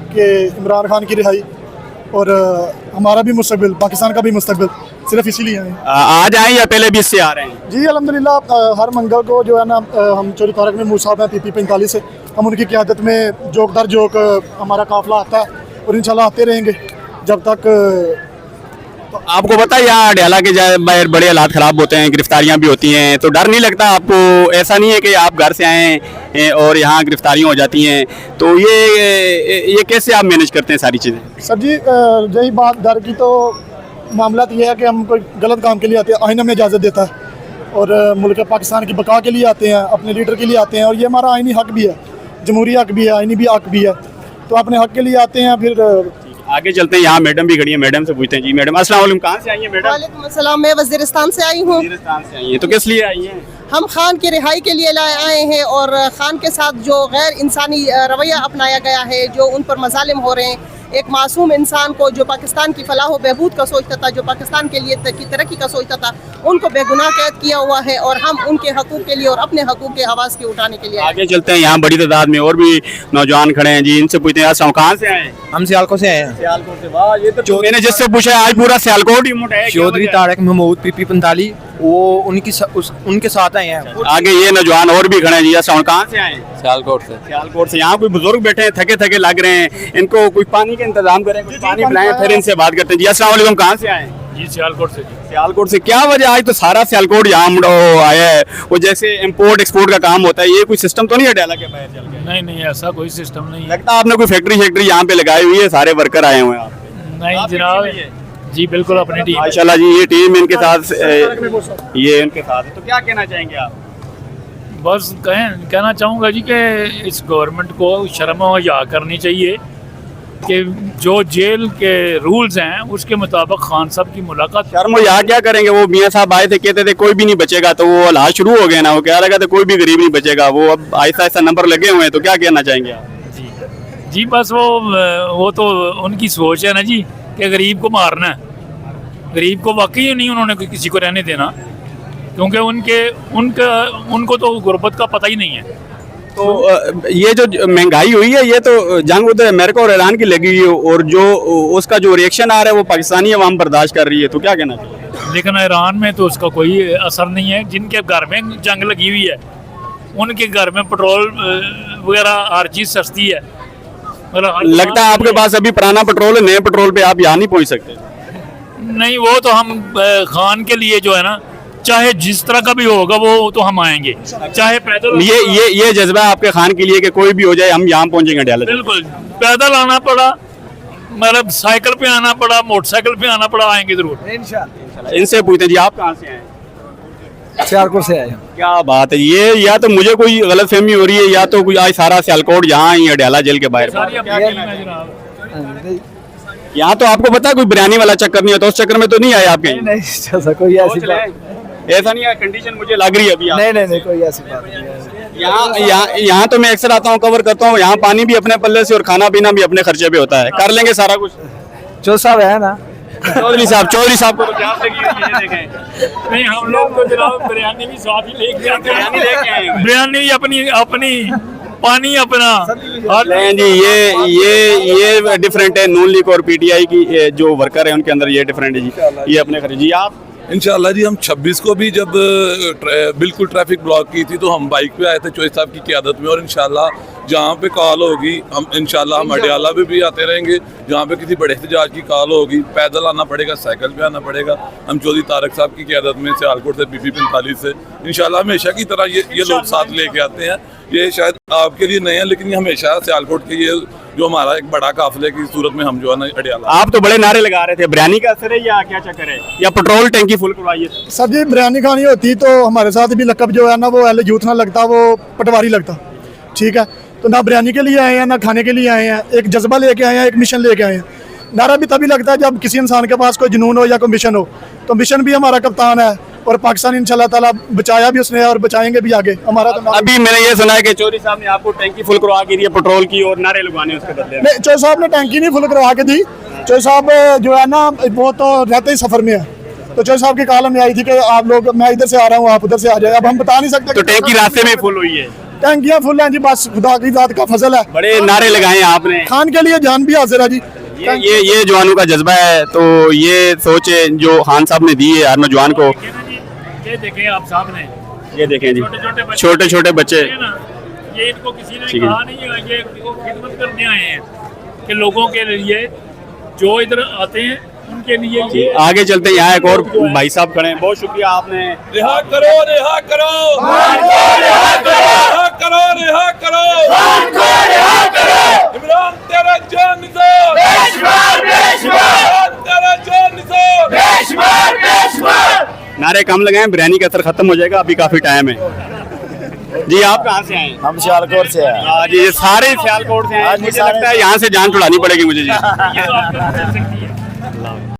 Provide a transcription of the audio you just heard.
कि इमरान खान की रिहाई और हमारा भी मुस्तकबिल, पाकिस्तान का भी मुस्तकबिल, सिर्फ इसीलिए आए हैं। आज आए या पहले भी इससे आ रहे हैं? जी अल्हम्दुलिल्लाह, हर मंगल को जो है ना हम चौधरी तारक में मूसा साहब हैं PP 45 से, हम उनकी क़यादत में जोक दर जोक हमारा काफ़िला आता है और इंशाल्लाह आते रहेंगे जब तक। तो आपको पता है यहाँ अडयाला के बाहर बड़े हालात ख़राब होते हैं, गिरफ्तारियाँ भी होती हैं, तो डर नहीं लगता आपको? ऐसा नहीं है कि आप घर से आए हैं और यहाँ गिरफ्तारियाँ हो जाती हैं, तो ये कैसे आप मैनेज करते हैं सारी चीज़ें? सर जी रही बात डर की, तो मामला तो ये है कि हम कोई गलत काम के लिए आते हैं, आइन हमें इजाज़त देता है और मुल्क पाकिस्तान की बका के लिए आते हैं, अपने लीडर के लिए आते हैं और ये हमारा आइनी हक भी है, जमहूरी हक भी है, आइनी भी हक भी है, तो अपने हक के लिए आते हैं। फिर आगे चलते हैं, यहाँ मैडम भी खड़ी है, मैडम से पूछते हैं। जी मैडम, अस्सलाम वालेकुम, कहाँ से आई हैं मैडम? वालेकुम अस्सलाम, मैं वज़ीरिस्तान से आई हूँ। वज़ीरिस्तान से आई हैं, तो किस लिए आई हैं? हम खान की रिहाई के लिए आए हैं और खान के साथ जो गैर इंसानी रवैया अपनाया गया है, जो उन पर मज़ालिम हो रहे हैं, एक मासूम इंसान को जो पाकिस्तान की फलाह व बहबूद का सोचता था, जो पाकिस्तान के लिए की तरक्की का सोचता था, उनको बेगुनाह कैद किया हुआ है और हम उनके हकूक़ के लिए और अपने हकूक़ के आवाज़ के उठाने के लिए आगे चलते हैं। यहाँ बड़ी तादाद में और भी नौजवान खड़े हैं, जी इनसे पूछते हैं। कहाँ से आए हैं? हम सियालकोट से आए हैं। सियालकोट से? वाह, ये तो मैंने जिससे पूछा आज पूरा सियालकोट ही मुठ है। चौधरी तारक महमूद PP 45 वो उनके साथ आए हैं। आगे ये नौजवान और भी खड़े हैं। जी कहाँ से आए हैं? सियालकोट से। सियालकोट से। यहाँ कोई बुजुर्ग बैठे हैं, थके थके लग रहे हैं, इनको कुछ पानी का इंतजाम करें, कुछ पानी पिलाएं, फिर इनसे बात करते हैं। जी अस्सलाम वालेकुम, कहाँ से आए हैं? जी सियालकोट से। सियालकोट से। क्या वजह आज तो सारा सियालकोट यहाँ आया है? वो जैसे इम्पोर्ट एक्सपोर्ट का काम होता है, ये कोई सिस्टम तो नहीं है अडयाला के बाहर चल के? नहीं नहीं, ऐसा कोई सिस्टम नहीं है। लगता है आपने कोई फैक्ट्री यहाँ पे लगाई हुई है, सारे वर्कर आए हुए हैं आप? नहीं जनाब, जी बिल्कुल अपनी टीम। माशाल्लाह जी, ये टीम इनके साथ, ये इनके साथ है। तो क्या कहना चाहेंगे आप? बस कहना चाहूँगा जी कि इस गवर्नमेंट को शर्म और हया करनी चाहिए कि जो जेल के रूल्स हैं उसके मुताबिक खान साहब की मुलाकात। शर्म यहाँ क्या करेंगे? वो मियाँ साहब आए थे, कहते थे कोई भी नहीं बचेगा, तो वो हालात शुरू हो गए ना, वो कह रहा था कोई भी गरीब नहीं बचेगा। वो अब आहिस्ता आहिस्ता नंबर लगे हुए हैं, तो क्या कहना चाहेंगे आप? जी बस वो तो उनकी सोच है ना जी कि गरीब को मारना है। गरीब को वाकई नहीं उन्होंने किसी को रहने देना, क्योंकि उनको तो गुर्बत का पता ही नहीं है। तो ये जो महंगाई हुई है, ये तो जंग उधर अमेरिका और ईरान की लगी हुई है, और जो उसका जो रिएक्शन आ रहा है वो पाकिस्तानी अवाम बर्दाश्त कर रही है, तो क्या कहना चाहिए? लेकिन ईरान में तो उसका कोई असर नहीं है। जिनके घर में जंग लगी हुई है उनके घर में पेट्रोल वगैरह हर चीज़ सस्ती है। लगता है आपके पास अभी पुराना पेट्रोल है, नए पेट्रोल पे आप यहाँ नहीं पहुँच सकते? नहीं, वो तो हम खान के लिए जो है ना, चाहे जिस तरह का भी होगा वो तो हम आएंगे, चाहे पैदल। ये जज्बा आपके खान के लिए कि कोई भी हो जाए हम यहाँ पहुँचेंगे अडयाला? बिल्कुल, पैदल आना पड़ा, मतलब साइकिल पे आना पड़ा, मोटरसाइकिल पे आना पड़ा, आएंगे जरूर इंशाल्लाह। इनसे पूछते हैं। जी आप कहाँ से आए? सियालकोट से आए हैं। क्या बात है, ये या तो मुझे कोई गलतफहमी हो रही है या तो कोई आज सारा सियालकोट यहाँ ही अडयाला जेल के बाहर। यहाँ तो आपको पता है कोई बिरयानी वाला चक्कर नहीं है, तो उस चक्कर में तो नहीं आए आप कहीं? नहीं कोई ऐसी बात, ऐसा नहीं है, कंडीशन मुझे लग रही है अभी। नहीं कोई ऐसी बात नहीं। यहाँ तो मैं अक्सर आता हूँ, कवर करता हूँ, यहाँ पानी भी अपने पल्ले से और खाना पीना भी अपने खर्चे पे होता है, कर लेंगे सारा कुछ। जो साहब है ना, चौधरी साहब को तो प्यास लगी हुई है, देखें। नहीं, हम लोग तो जनाब बिरयानी भी साथ ही लेके आते हैं, बिरयानी भी अपनी पानी अपना। नहीं जी, ये डिफरेंट है। नून लीग और PTI की जो वर्कर है उनके अंदर ये डिफरेंट है जी, ये अपने खर्चे। जी आप? इंशाल्लाह जी, हम 26 को भी जब बिल्कुल ट्रैफिक ब्लॉक की थी तो हम बाइक पे आए थे चौधरी साहब की क़यादत में, और इंशाल्लाह जहाँ पे कॉल होगी हम इंशाल्लाह हम अडयाला में भी आते रहेंगे। जहाँ पे किसी बड़े एहतजाज की कॉल होगी, पैदल आना पड़ेगा, साइकिल पे आना पड़ेगा, हम चौधरी तारक साहब की क़यादत में सियालकोट से PP 45 से इंशाल्लाह हमेशा की तरह ये लोग साथ लेके आते हैं। ये शायद आपके लिए नए हैं, लेकिन ये हमेशा सियालकोट के ये जो हमारा एक बड़ा काफिले की सूरत में हम जो है ना अडयाला। आप तो बड़े नारे लगा रहे थे, बिरयानी का असर है या क्या चक्कर है, या पेट्रोल टैंकी फुल करवाइए? सर जी बिरयानी खानी होती तो हमारे साथ भी लकब जो है ना वो यूथ ना लगता, वो पटवारी लगता। ठीक है, तो ना बिरयानी के लिए आए हैं ना खाने के लिए आए हैं, एक जज्बा लेके आए हैं, एक मिशन लेके आए हैं। नारा भी तभी लगता है जब किसी इंसान के पास कोई जुनून हो या कोई मिशन हो, तो मिशन भी हमारा कप्तान है और पाकिस्तान इंशाल्लाह ताला बचाया भी उसने और बचाएंगे भी आगे। हमारा तो अभी मैंने ये सुना है कि चौधरी साहब ने आपको टैंकी फुल करवा के दी है पेट्रोल की, और नारे लगवाने उसके बदले? नहीं, चौधरी साहब ने टैंकी नहीं फुल करवा के दी। चौधरी साहब जो है ना वो तो रहते ही सफर में है, तो चौधरी साहब की कॉल में आई थी कि आप लोग, मैं इधर से आ रहा हूँ आप उधर से आ जाए। अब हम बता नहीं सकते। तो टैंकी रास्ते में फुल हुई है? टैंकियां फुल हैं जी, बस खुदा की जात का फजल है। बड़े नारे लगाए हैं आपने। खान के लिए जान भी हाजिर है जी। ये जवानों का जज्बा है, तो ये सोच जो खान साहब ने दी है हर नौजवान को। ये देखें आप सामने, ये देखें जी, छोटे छोटे बच्चे। ये इनको किसी ने ठीक है। कहा नहीं है, ये खिदमत करने आए हैं कि लोगों के लिए जो इधर आते हैं उनके लिए ये आगे चलते हैं, यहाँ एक और भाई साहब खड़े हैं। बहुत शुक्रिया आपने। रिहा करो, रिहा करो, रिहा करो, रिहा करो, इमरान तेरा जान निसार, इमरान तेरा जान निसार। नारे कम लगाएं, बिरयानी का असर खत्म हो जाएगा, अभी काफी टाइम है। जी आप कहाँ से आए? हम सियालकोट से हैं। हाँ जी, ये सारे सियालकोट से आए। मुझे लगता है यहाँ से जान छुड़ानी पड़ेगी मुझे जी। ये तो आपको मिल सकती है।